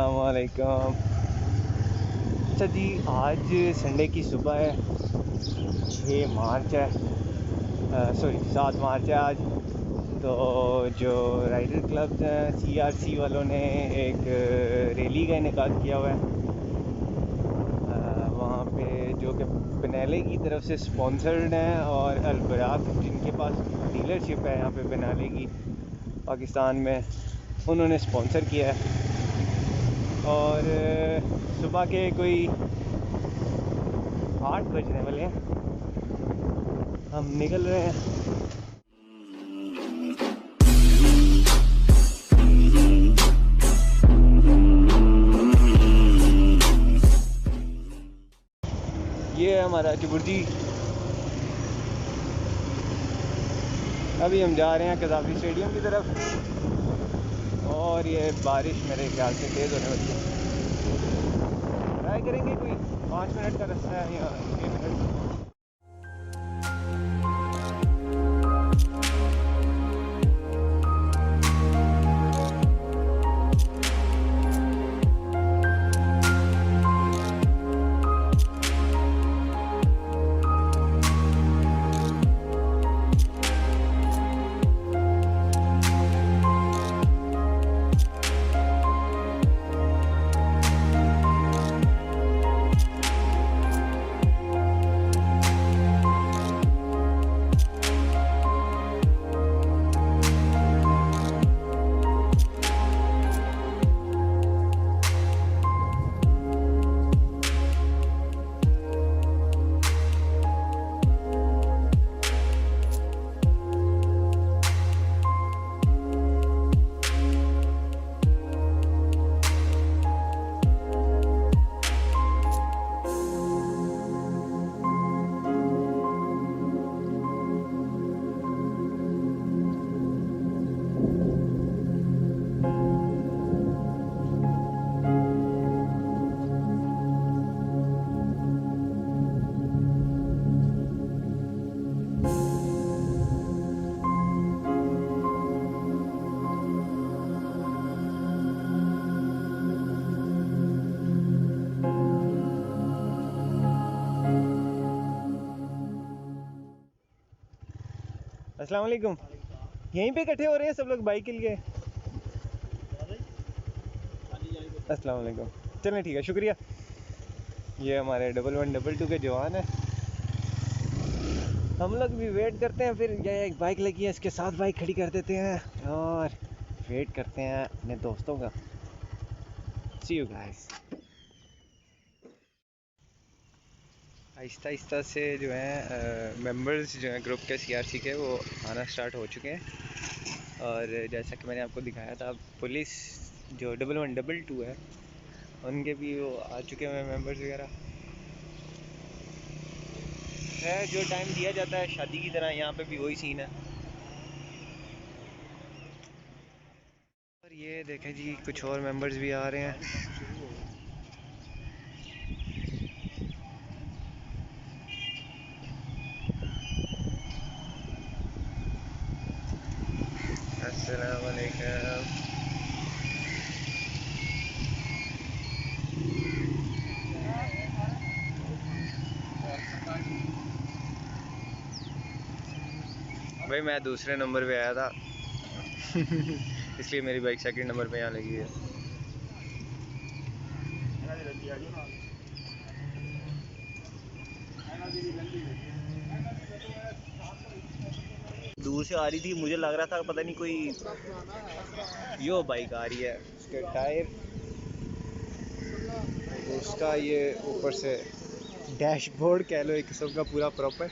अस्सलाम वालेकुम। अच्छा जी, आज संडे की सुबह है, 6 मार्च है, सॉरी 7 मार्च है आज। तो जो राइडर क्लब हैं CRC वालों ने एक रैली का इनेकाद किया हुआ है वहाँ पे, जो कि बेनेली की तरफ से स्पॉन्सर्ड हैं, और बुराक जिनके पास डीलरशिप है यहाँ पे बेनेली की पाकिस्तान में, उन्होंने स्पॉन्सर किया है। और सुबह के कोई 8 बजने वाले हैं, हम निकल रहे हैं। ये है हमारा चुबुर्जी। अभी हम जा रहे हैं कज़ाफ़ी स्टेडियम की तरफ, और ये बारिश मेरे ख्याल से तेज़ होने वाली है। ट्राई करेंगे, कोई 5 मिनट का रास्ता है या 6 मिनट। अस्सलाम वालेकुम। यहीं पे इकट्ठे हो रहे हैं सब लोग बाइक के लिए? अस्सलाम वालेकुम। चलें ठीक है, शुक्रिया। ये हमारे 1112 के जवान हैं। हम लोग भी वेट करते हैं, फिर ये एक बाइक लगी है, इसके साथ बाइक खड़ी कर देते हैं और वेट करते हैं अपने दोस्तों का। सी यू गाइस। आहिस्ता आहिस्ता से जो है मेंबर्स जो हैं ग्रुप के CRC के, वो आना स्टार्ट हो चुके हैं। और जैसा कि मैंने आपको दिखाया था, पुलिस जो 1112 है उनके भी वो आ चुके हैं मेंबर्स वगैरह। है जो टाइम दिया जाता है शादी की तरह, यहाँ पे भी वही सीन है। और ये देखें जी, कुछ और मेंबर्स भी आ रहे हैं। अस्सलाम वालेकुम। भाई मैं दूसरे नंबर पे आया था इसलिए मेरी बाइक सेकंड नंबर पे यहाँ लगी है। दूर से आ रही थी, मुझे लग रहा था पता नहीं कोई यो बाइक आ रही है, उसके टायर, उसका ये ऊपर से डैशबोर्ड कह लो एक किस्म का पूरा प्रॉपर।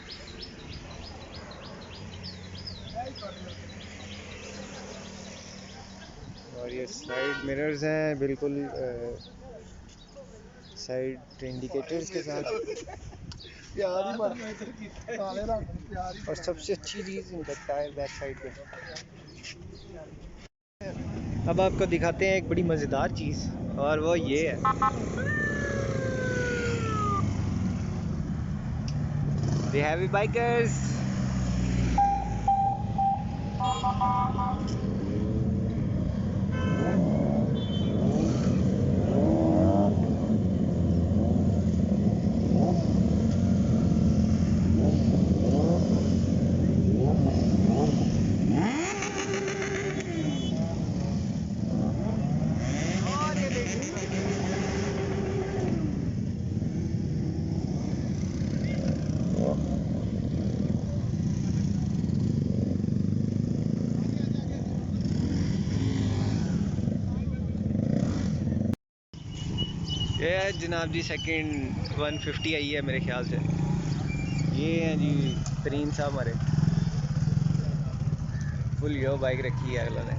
और ये साइड मिरर्स हैं बिल्कुल साइड इंडिकेटर्स के साथ। और सबसे अच्छी चीज़ इनका टायर बैक साइड पे। अब आपको दिखाते हैं एक बड़ी मज़ेदार चीज़, और वो ये है, The heavy bikers। ये है जनाब जी सेकंड 150 आई है मेरे ख्याल से। ये हैं जी तरीन साहब हमारे, फुल यो बाइक रखी है अगला ने।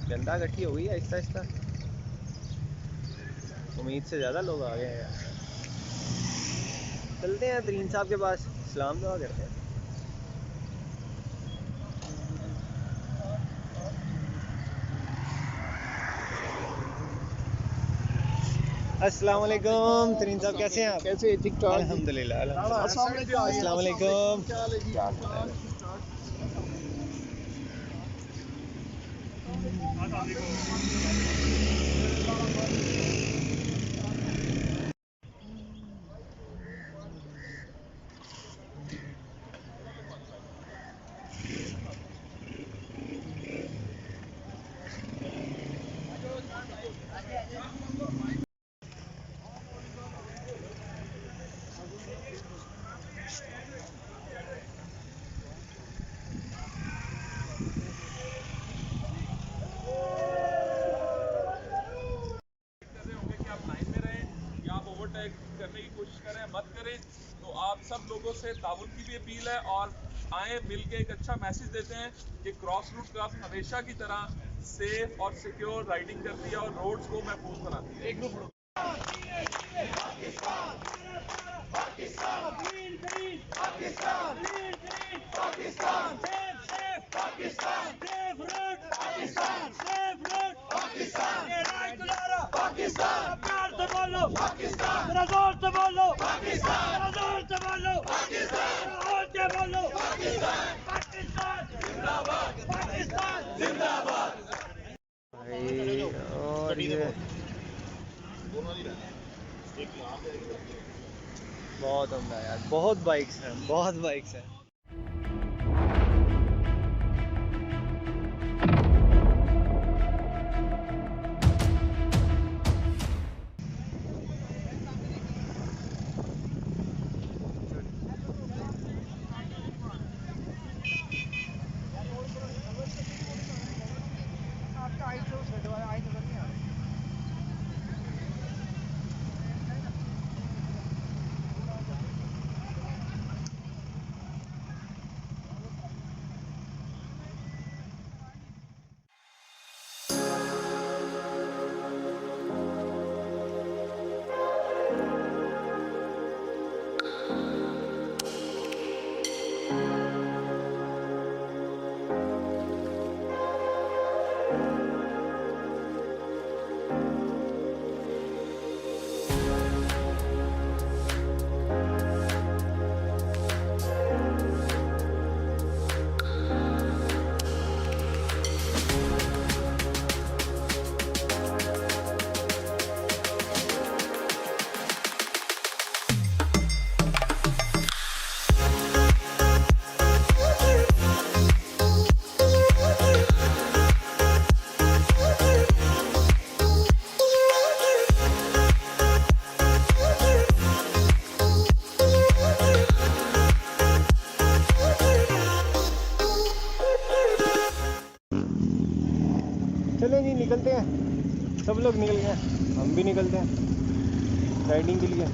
जनता इकट्ठी हो गई आहिस्ता आहिस्ता, उम्मीद से ज़्यादा लोग आ गए हैं यार। चलते हैं तरीन साहब के पास, सलाम दुआ करते हैं। अस्सलाम वालेकुम तरीन साहब, कैसे हैं आप? कैसे? ठीक ठाक। अल्हम्दुलिल्लाह अल्हम्दुलिल्लाह। अस्सलाम वालेकुम। करने की कोशिश करें, मत करें। तो आप सब लोगों से ताउन की भी अपील है और आए मिल के एक अच्छा मैसेज देते हैं कि क्रॉस रूट क्लब हमेशा की तरह सेफ और सिक्योर राइडिंग करती है और रोड्स को महफूज बनाती है। एक ग्रुप और ये बहुत उम्दा यार, बहुत बाइक्स हैं, बहुत बाइक्स हैं। चलें जी, निकलते हैं। सब लोग निकल गए, हम भी निकलते हैं राइडिंग के लिए।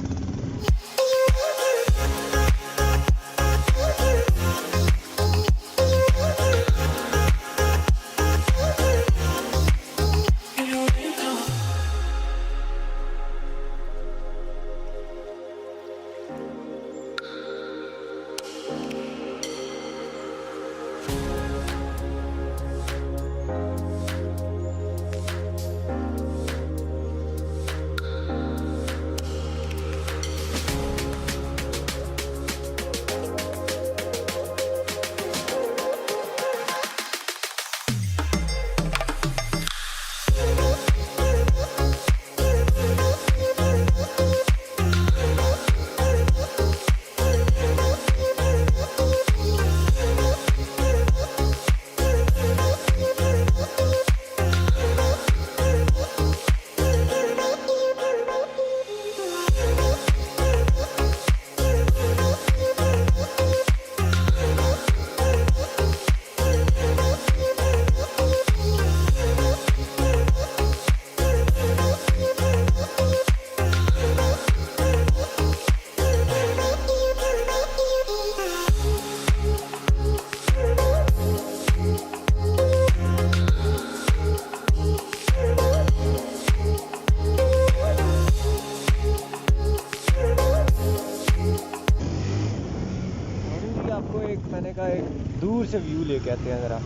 दूर से व्यू लेके आते हैं ज़रा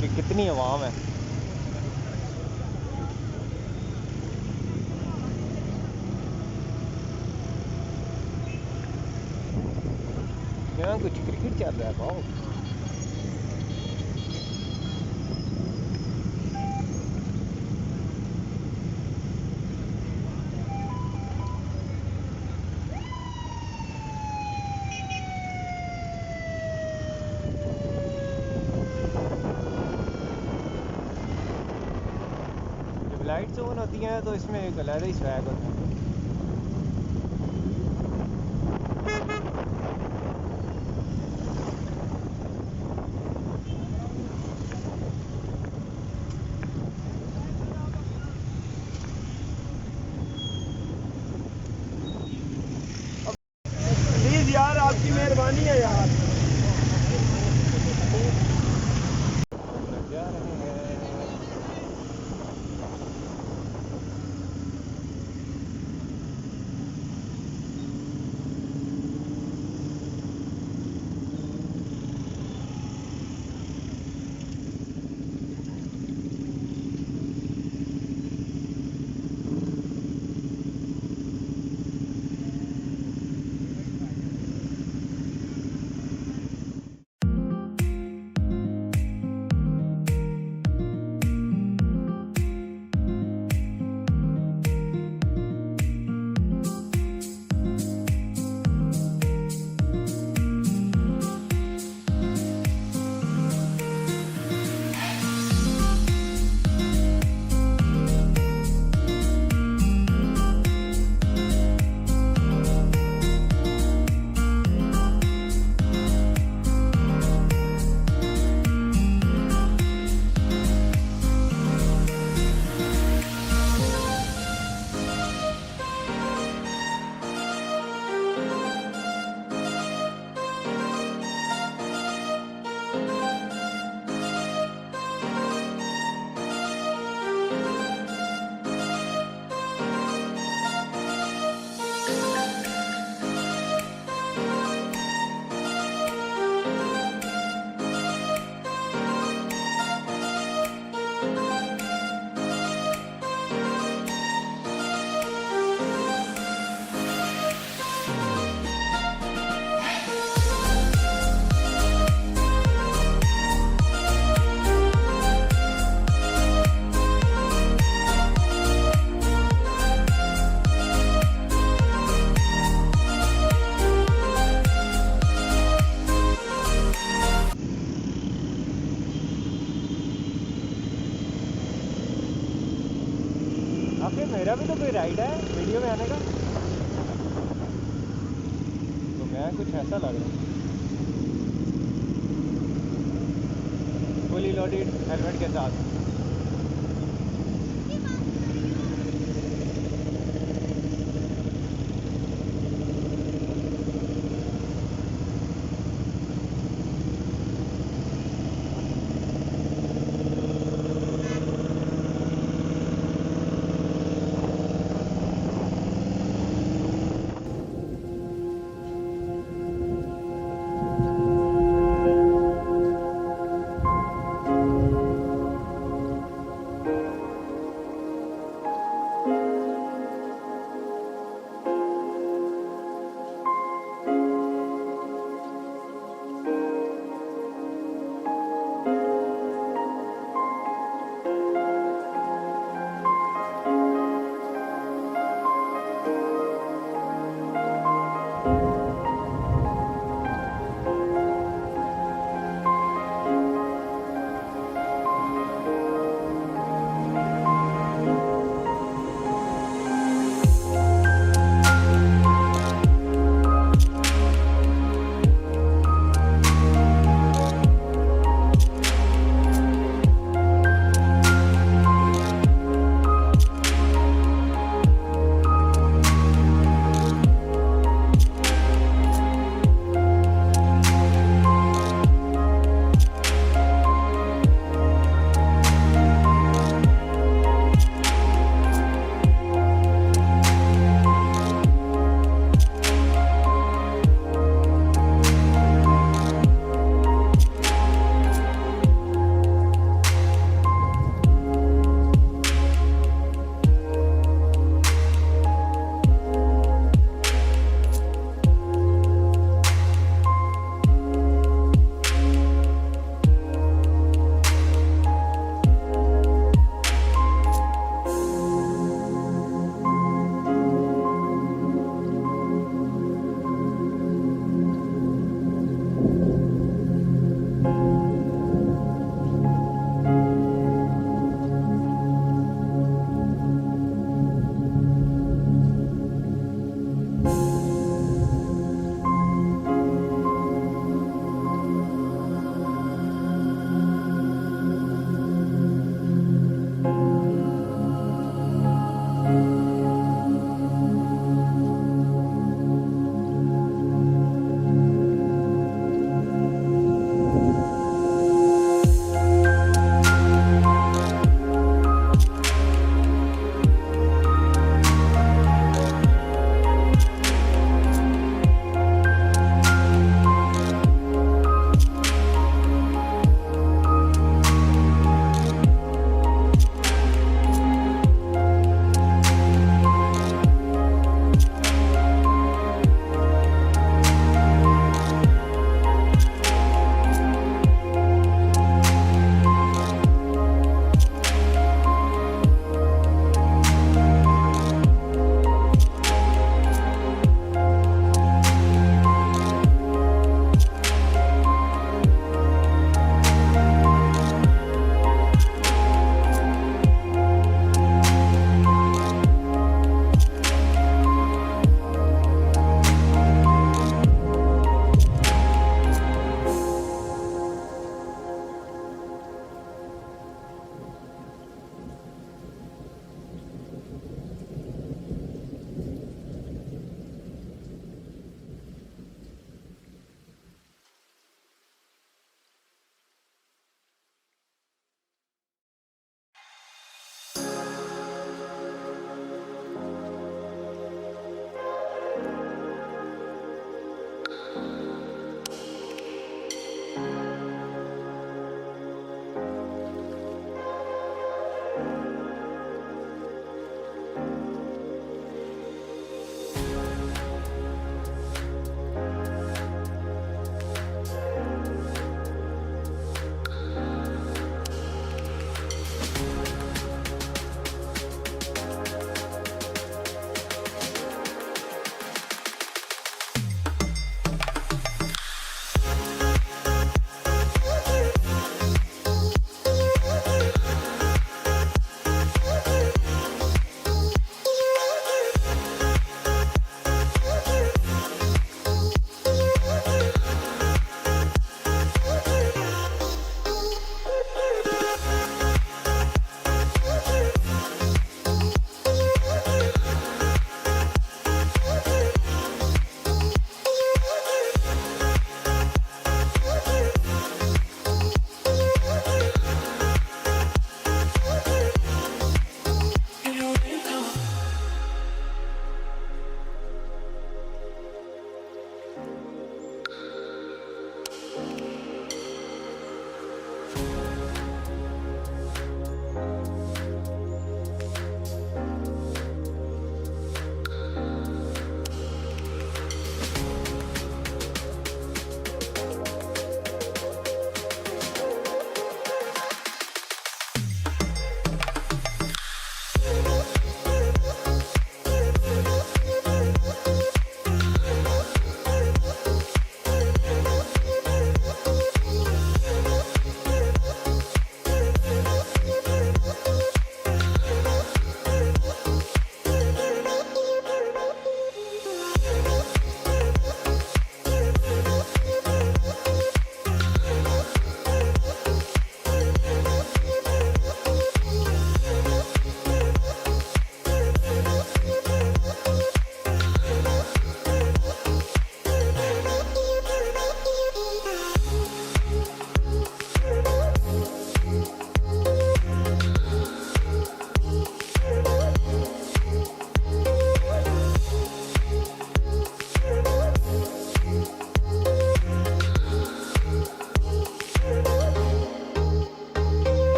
कि कितनी आवाम है। यहाँ कुछ क्रिकेट चल रहा है भाव। जब लाइट्स ऑन होती हैं तो इसमें एक अलग ही स्वैग होता है। प्लीज यार, आपकी मेहरबानी है यार। जा रहे हैं। आखिर मेरा भी तो कोई राइड है वीडियो में आने का, तो मैं कुछ ऐसा लग रहा है। फुली लोडेड हेलमेट के साथ।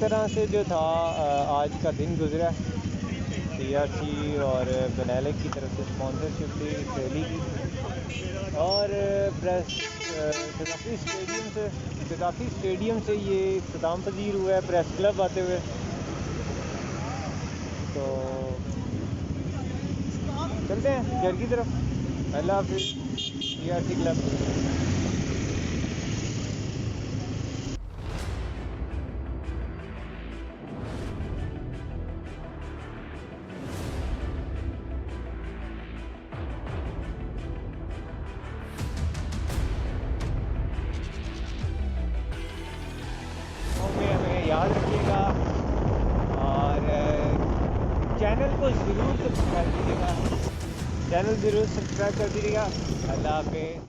तरह से जो था आज का दिन गुजरा CRC और बेनेली की तरफ से स्पॉन्सरशिप थी इस रैली की। और प्रेस सदाफी स्टेडियम से ये इख्तिताम पजीर हुआ है प्रेस क्लब आते हुए। तो चलते हैं घर की तरफ। अल्लाह हाफिज़ CRC क्लब। हमें याद रखिएगा और चैनल को ज़रूर सब्सक्राइब कीजिएगा। चैनल ज़रूर सब्सक्राइब कर दीजिएगा। अल्लाह हाफिज़।